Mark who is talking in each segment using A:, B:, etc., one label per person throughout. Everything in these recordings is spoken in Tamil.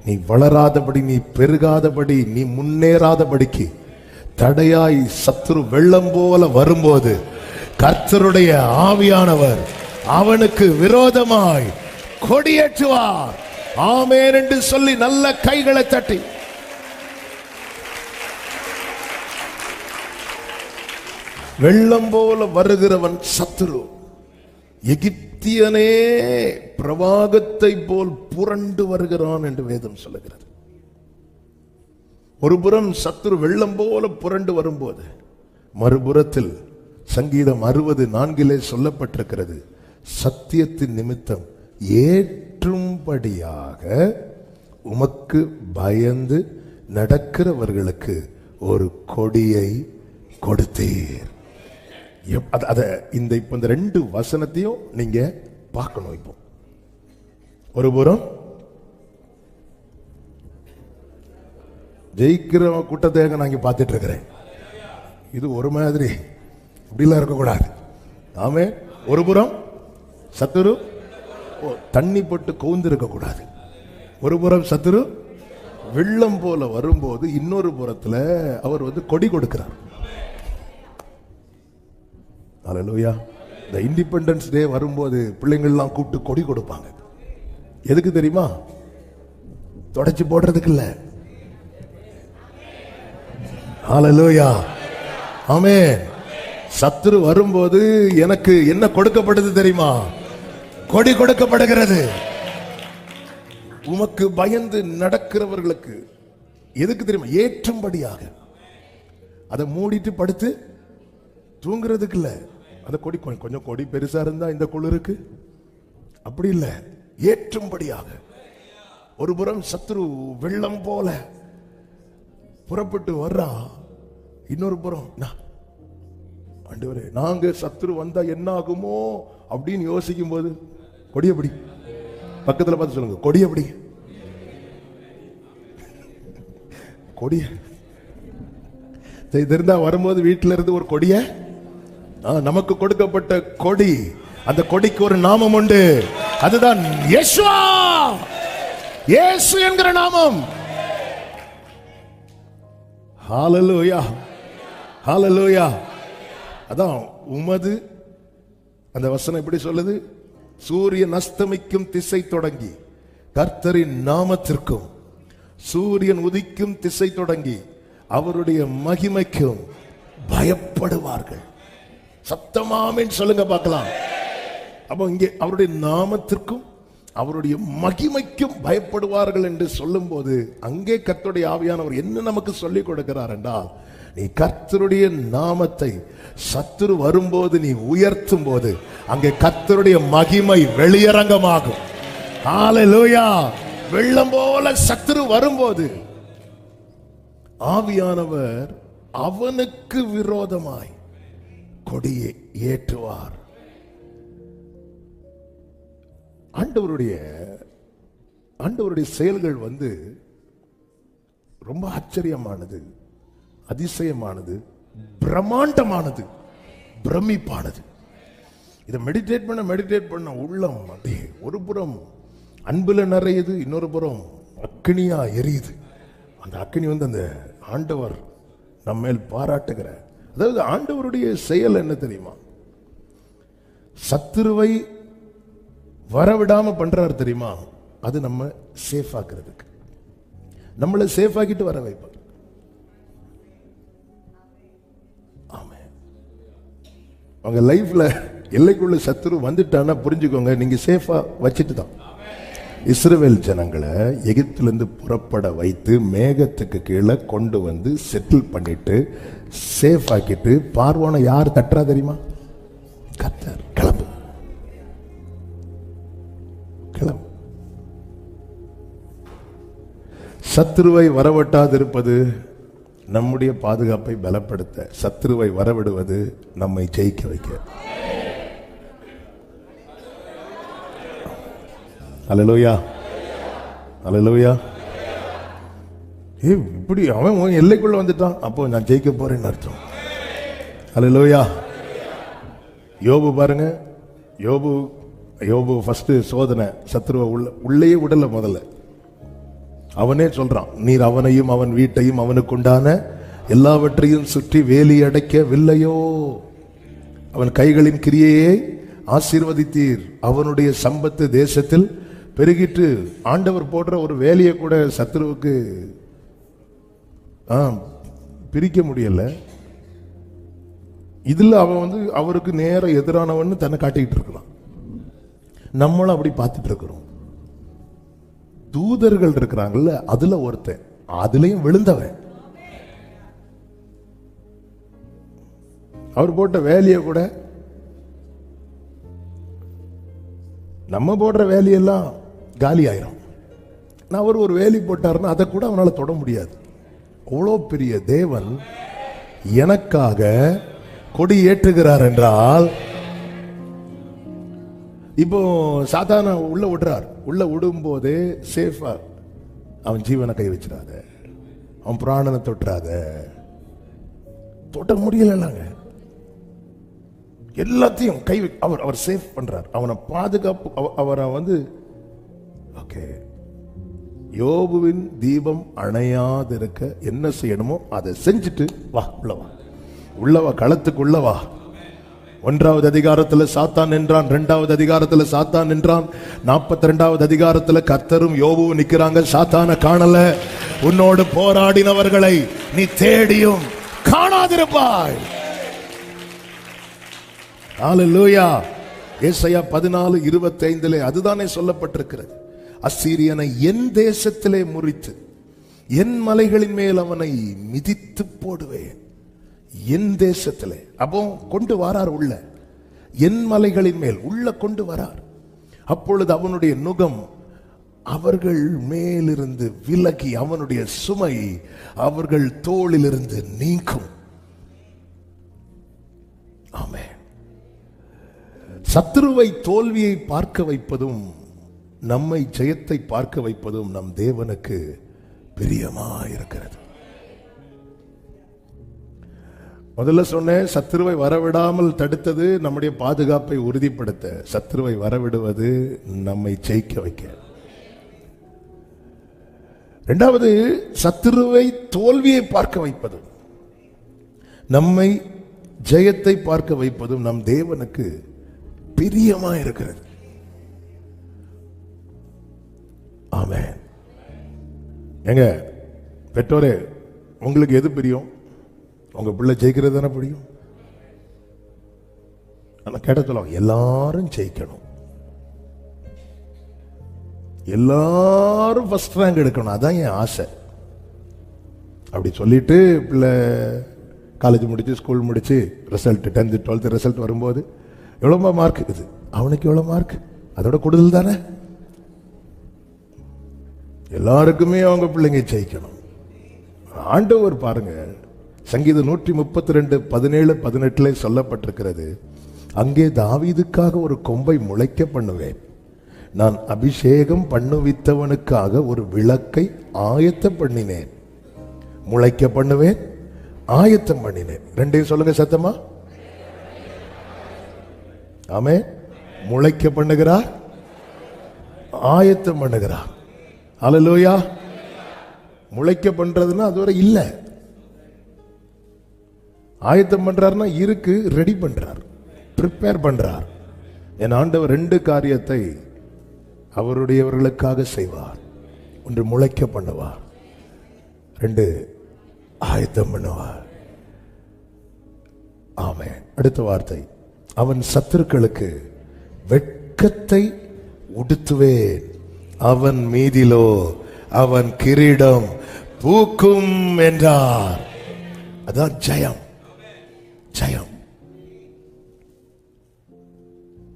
A: நீ வளராதபடி, நீ பெருகாதபடி, நீ முன்னேறாதபடிக்கு தடையாய் சத்துரு வெள்ளம் போல வரும்போது கர்த்தருடைய ஆவியானவர் அவனுக்கு விரோதமாய் கொடியேற்றுவார். ஆமென் என்று சொல்லி நல்ல கைகளை தட்டி வெள்ளம் போல வருகிறவன் சத்துரு. எகிப்தியனே பிரவாகத்தை போல் புரண்டு வருகிறான் என்று வேதம் சொல்லுகிறது. ஒரு புறம் சத்துரு வெள்ளம் போல புரண்டு வரும்போது, மறுபுறத்தில் சங்கீதம் 60:4 சொல்லப்பட்டிருக்கிறது, சத்தியத்தின் நிமித்தம் ஏற்றும்படியாக உமக்கு பயந்து நடக்கிறவர்களுக்கு ஒரு கொடியை கொடுத்தீர். இந்த 2 வசனத்தையும் நீங்க பார்க்கணும். இப்போ ஒரு புறம் ஜெயிக்கிற கூட்டத்தை நான் இங்க பார்த்துட்டு இருக்கிறேன். இது ஒரு மாதிரி இப்படிலாம் இருக்கக்கூடாது. ஆமே. ஒரு புறம் சத்துரு தண்ணி போட்டு கவுந்து இருக்கக்கூடாது. ஒரு புறம் சத்துரு வெள்ளம் போல வரும்போது இன்னொரு புறத்துல அவர் கொடி கொடுக்கிறார். அல்லேலூயா. இந்த இண்டிபெண்டன்ஸ் டே வரும்போது பிள்ளைங்கள்லாம் கூப்பிட்டு கொடி கொடுப்பாங்க. எதுக்கு தெரியுமா? தொடச்சி போடுறதுக்கு இல்ல. அல்லேலூயா. ஆமென். சத்துரு வரும்போது எனக்கு என்ன கொடுக்கப்படுது தெரியுமா? கொடி கொடுக்கப்படுகிறது. உமக்கு பயந்து நடக்கிறவர்களுக்கு. எதுக்கு தெரியுமா? ஏற்றும்படியாக. அதை மூடிட்டு படுத்து தூங்குறதுக்கு இல்ல. அந்த கொடி கொஞ்சம் கொடி பெருசா இருந்தா இந்த குளிருக்கு அப்படி இல்ல, ஏற்றும்படியாக. ஒரு புறம் சத்துரு வெள்ளம் போல புறப்பட்டு வர்றா, இன்னொரு புறம் ஆண்டவரே நாங்க சத்துரு வந்தா என்ன ஆகுமோ அப்படின்னு யோசிக்கும் போது கொடியபடி பக்கத்துல பார்த்து சொல்லுங்க, கொடியபடி கொடிய தெரிந்தா வரும்போது வீட்டில இருந்து ஒரு கொடிய நமக்கு கொடுக்கப்பட்ட கொடி. அந்த கொடிக்கு ஒரு நாமம் உண்டு. அதுதான் யேசுவா. இயேசு என்கிற நாமம். ஹalleluya, ஹalleluya. அதான் உமது அந்த வசனம் எப்படி சொல்லுது? சூரியன் அஸ்தமிக்கும் திசை தொடங்கி கர்த்தரின் நாமத்திற்கும், சூரியன் உதிக்கும் திசை தொடங்கி அவருடைய மகிமைக்கும் பயப்படுவார்கள். சத்தமாமேன்னு சொல்லுங்க பார்க்கலாம். அப்போ இங்கே அவருடைய நாமத்திற்கும் அவருடைய மகிமைக்கும் பயப்படுவார்கள் என்று சொல்லும் போது அங்கே கர்த்தருடைய ஆவியானவர் என்ன நமக்கு சொல்லிக் கொடுக்கிறார் என்றால், நீ கர்த்தருடைய நாமத்தை சத்துரு வரும்போது நீ உயர்த்தும் போது அங்கே கர்த்தருடைய மகிமை வெளியரங்கமாகும். ஹalleluya. வெள்ளம் போல சத்துரு வரும்போது ஆவியானவர் அவனுக்கு விரோதமாய் கொடியை ஏற்றுவார். ஆண்டவருடைய செயல்கள் ரொம்ப ஆச்சரியமானது, அதிசயமானது, பிரம்மாண்டமானது, பிரமிப்பானது. இதை மெடிடேட் பண்ண உள்ளம் அப்படியே ஒரு புறம் அன்புல நிறையுது, இன்னொரு புறம் அக்னியா எரியுது. அந்த அக்னி அந்த ஆண்டவர் நம்மேல் பாராட்டுகிற, அதாவது ஆண்டவருடைய செயல் என்ன தெரியுமா? சத்துருவை வரவிடாம பண்றாரு தெரியுமா? அது நம்ம சேஃப் ஆக்குறதுக்கு, நம்மளை சேஃப் ஆக்கிட்டு வர வைப்பார். ஆமென். உங்க லைஃப்ல எல்லைக்குள்ள சத்துரு வந்துட்டான்னா புரிஞ்சுக்கோங்க, நீங்க சேஃபா வச்சுட்டு தான். இஸ்ரவேல் ஜனங்களை எகிப்திலிருந்து புறப்பட வைத்து மேகத்துக்கு கீழே கொண்டு வந்து செட்டில் பண்ணிட்டு சேஃப் ஆக்கிட்டு பார்வோனை யார் தட்டுறா தெரியுமா? கர்த்தர். கிளம்பு கிளம்பு. சத்துருவை வரவிட்டாதிருப்பது நம்முடைய பாதுகாப்பை பலப்படுத்த, சத்துருவை வரவிடுவது நம்மை ஜெயிக்க வைக்க. அல்லேலூயா, அல்லேலூயா. இப்படி அவன் எல்லைக்குள்ள வந்துட்டான், அப்போ நான் ஜெயிக்க போறேன்னு அர்த்தம். அல்லேலூயா. யோபு பாருங்க, யோபு ஃபர்ஸ்ட் சோதனை, சத்துருவை உள்ளே விடல முதல்ல. அவனே சொல்றான், நீர் அவனையும் அவன் வீட்டையும் அவனுக்குண்டான எல்லாவற்றையும் சுற்றி வேலி அடைக்கவில்லையோ? அவன் கைகளின் கிரியையை ஆசீர்வதித்தீர், அவனுடைய சம்பத்து தேசத்தில் பெருகிட்டு. ஆண்டவர் போடுற ஒரு வேலையை கூட சத்துருவுக்கு பிரிக்க முடியல. இதுல அவன் அவருக்கு நேர எதிரானவன் தன்னை காட்டிக்கிட்டு இருக்கலாம். நம்மளும் அப்படி பார்த்துட்டு இருக்கிறோம். தூதர்கள் இருக்கிறாங்கல்ல, அதுல ஒருத்தன் அதுலயும் விழுந்தவன். அவர் போட்ட வேலையை கூட, நம்ம போடுற வேலையெல்லாம் காலி ஆயிரும். அவர் ஒரு வேலி போட்டாருன்னா அதை கூட அவனால தொட முடியாது. அவ்வளோ பெரிய தேவன் எனக்காக கொடி ஏற்றுகிறார் என்றால், இப்போ சாதாரண உள்ள விடுறார். உள்ள விடும் போதே சேஃபா, அவன் ஜீவனை கை வச்சிடாத, அவன் பிராணனை தொட்டுறாத. தொட்ட முடியலங்க, எல்லாத்தையும் கை அவர் சேஃப் பண்றார், அவனை பாதுகாப்பு. அவரை ஓகே, யோபுவின் தீபம் அணையாதிருக்க என்ன செய்யணுமோ அதை செஞ்சுட்டு வா, உள்ளவா, உள்ளவா, களத்துக்குள்ளவா. 1வது அதிகாரத்தில் சாத்தான் என்றான், 2வது அதிகாரத்தில் சாத்தான் என்றான், 42வது அதிகாரத்தில் கர்த்தரும் யோபுவும் நிக்கிறாங்க. சாத்தான காணல, உன்னோடு போராடினவர்களை நீ தேடியும் காணாதிருப்பாய். ஹல்லேலூயா. ஏசாயா 14:25 அதுதானே சொல்லப்பட்டிருக்கிறது. அசீரியனை என் தேசத்திலே முறித்து என் மலைகளின் மேல் அவனை மிதித்து போடுவேன். என் தேசத்திலே, அப்போ கொண்டு வரார் உள்ள, என் மலைகளின் மேல் உள்ள கொண்டு வரார். அப்பொழுது அவனுடைய நுகம் அவர்கள் மேலிருந்து விலகி அவனுடைய சுமை அவர்கள் தோளிலிருந்து நீக்கும். ஆமென். சத்துருவை தோல்வியை பார்க்க வைப்பதும் நம்மை ஜெயத்தை பார்க்க வைப்பதும் நம் தேவனுக்கு பிரியமாயிருக்கிறது. முதல்ல சொன்னேன், சத்துருவை வரவிடாமல் தடுத்தது நம்முடைய பாதுகாப்பை உறுதிப்படுத்த, சத்துருவை வரவிடுவது நம்மை ஜெயிக்க வைக்க. 2வது, சத்துருவை தோல்வியை பார்க்க வைப்பதும் நம்மை ஜெயத்தை பார்க்க வைப்பதும் நம் தேவனுக்கு பிரியமாயிருக்கிறது. ஆமென். எங்க பெற்றோரே, உங்களுக்கு எது பிரியம்? உங்க பிள்ளை ஜெயிக்கிறது தானே பிடிக்கும். ஆனா கேட்ட சொல்லுவாங்க, எல்லாரும் ஜெயிக்கணும், எல்லாரும் ஃபர்ஸ்ட் ரேங்க் எடுக்கணும், அதான் என் ஆசை. அப்படி சொல்லிட்டு பிள்ளை காலேஜ் முடிச்சு, ஸ்கூல் முடிச்சு, ரிசல்ட் 10th 12th ரிசல்ட் வரும்போது எவ்வளவு மார்க் இருக்குது, அவனுக்கு எவ்வளவு மார்க், அதோட கூடுதல் தானே. எல்லாருக்குமே அவங்க பிள்ளைங்க ஜெயிக்கணும். ஆண்டவர் பாருங்க, சங்கீதம் 132:17-18 சொல்லப்பட்டிருக்கிறது, அங்கே தாவீதுக்காக ஒரு கொம்பை முளைக்க பண்ணுவேன், நான் அபிஷேகம் பண்ணுவித்தவனுக்காக ஒரு விளக்கை ஆயத்தம் பண்ணினேன். முளைக்க பண்ணுவேன், ஆயத்தம் பண்ணினேன். ரெண்டையும் சொல்லுங்க சத்தமா. ஆமே. முளைக்க பண்ணுகிறார், ஆயத்தம் பண்ணுகிறார். ஹல்லேலூயா. முளைக்க பண்றதுன்னா அதுவரை இல்ல, ஆயத்தம் பண்றாருன்னா இருக்கு, ரெடி பண்றார், ப்ரிப்பேர் பண்றார். என் ஆண்டவர் 2 காரியத்தை அவருடையவர்களுக்காக செய்வார். 1 முளைக்க பண்ணுவார், 2 ஆயத்தம் பண்ணுவார். ஆமென். அடுத்த வார்த்தை, அவன் சத்துருக்களுக்கு வெட்கத்தை உடுத்துவேன், அவன் மீதிலோ அவன் கிரீடம் பூக்கும் என்றார். அதான் ஜெயம். ஜெயம்.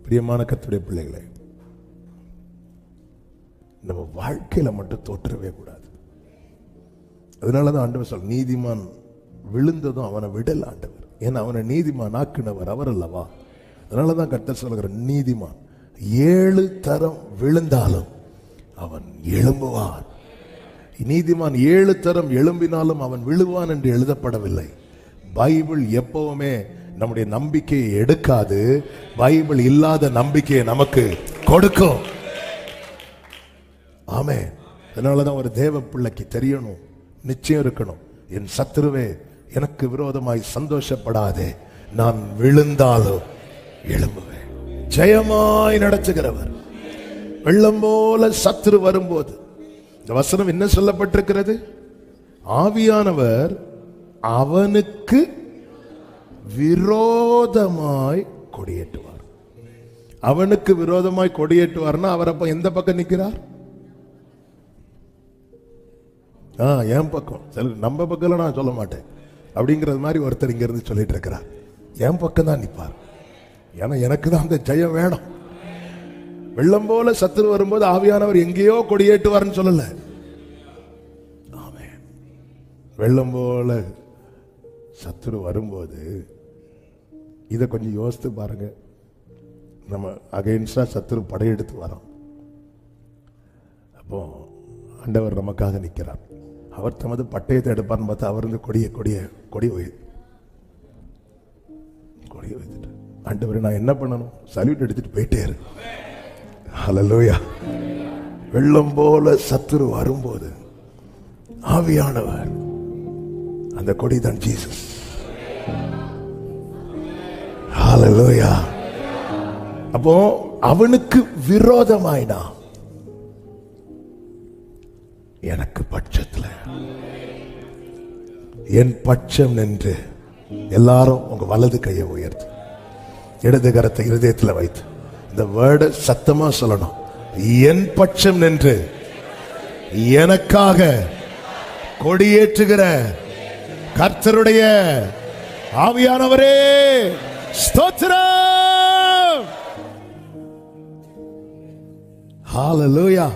A: பிரியமான கர்த்தருடைய பிள்ளைகளே, நம்ம வாழ்க்கையில மட்டும் தோற்றவே கூடாது. அதனாலதான் ஆண்டவர் சொல், நீதிமான் விழுந்ததும் அவனை விடல ஆண்டவர், ஏன்னா அவனை நீதிமான் ஆக்கினவர் அவர் அல்லவா. அதனாலதான் கர்த்தர் சொல்லுகிற, நீதிமான் 7 தரம் விழுந்தாலும் அவன் எழும்புவான். நீதிமான் 7 தரம் எழும்பினாலும் அவன் விழுவான் என்று எழுதப்படவில்லை. பைபிள் எப்பவுமே நம்முடைய நம்பிக்கையை எடுக்காது, பைபிள் இல்லாத நம்பிக்கையை நமக்கு கொடுக்கும். ஆமென். அதனாலதான் ஒரு தேவ பிள்ளைக்கு தெரியணும், நிச்சயம் இருக்கணும், என் சத்துருவே எனக்கு விரோதமாய் சந்தோஷப்படாதே, நான் விழுந்தாலும் எழும்புவேன். ஜெயமாய் நடத்துகிறவர். வெள்ளம் போல சத்துரு வரும்போது இந்த வசனம் என்ன சொல்லப்பட்டிருக்கிறது? ஆவியானவர் அவனுக்கு விரோதமாய் கொடியேற்றுவார். அவனுக்கு விரோதமாய் கொடியேற்றுவார்னா அவர் அப்ப எந்த பக்கம் நிற்கிறார்? என் பக்கம். நம்ம பக்கம் நான் சொல்ல மாட்டேன் அப்படிங்கிறது மாதிரி ஒருத்தர் இங்க இருந்து சொல்லிட்டு இருக்கிறார். என் பக்கம் தான் நிற்பார். ஏன்னா எனக்கு தான் அந்த ஜெயம் வேணும். வெள்ளம் போல சத்துரு வரும்போது ஆவியானவர் எங்கேயோ கொடியேற்றுவார்னு சொல்லல. ஆமென். வெள்ளம் போல சத்துரு வரும்போது இதை கொஞ்சம் யோசித்து பாருங்க. நம்ம அகைன்ஸ்டா சத்துரு படையெடுத்து வரோம். அப்போ ஆண்டவர் நமக்காக நிற்கிறார். அவர் தமது பட்டயத்தை எடுப்பார்னு பார்த்தா அவர் வந்து கொடி வைத்துட்டு, ஆண்டவரே நான் என்ன பண்ணணும்? சல்யூட் எடுத்துட்டு போயிட்டே இரு. ஹல்லேலூயா. வெள்ளம் போல சத்துரு வரும்போது ஆவியானவர், அந்த கொடி தான் ஜீசஸ். ஹல்லேலூயா. அப்போ அவனுக்கு விரோதமாயினா எனக்கு பட்சத்துல, என் பட்சம் நின்று, எல்லாரும் உங்க வலது கையை உயர்த்து, இடது கரத்தை இருதயத்தில் வைத்து இந்த வேர்டை சத்தமா சொல்லணும். என் பட்சம் நின்று எனக்காக கொடியேற்றுகிற கர்த்தருடைய ஆவியானவரே ஸ்தோத்திரம். ஹல்லேலூயா.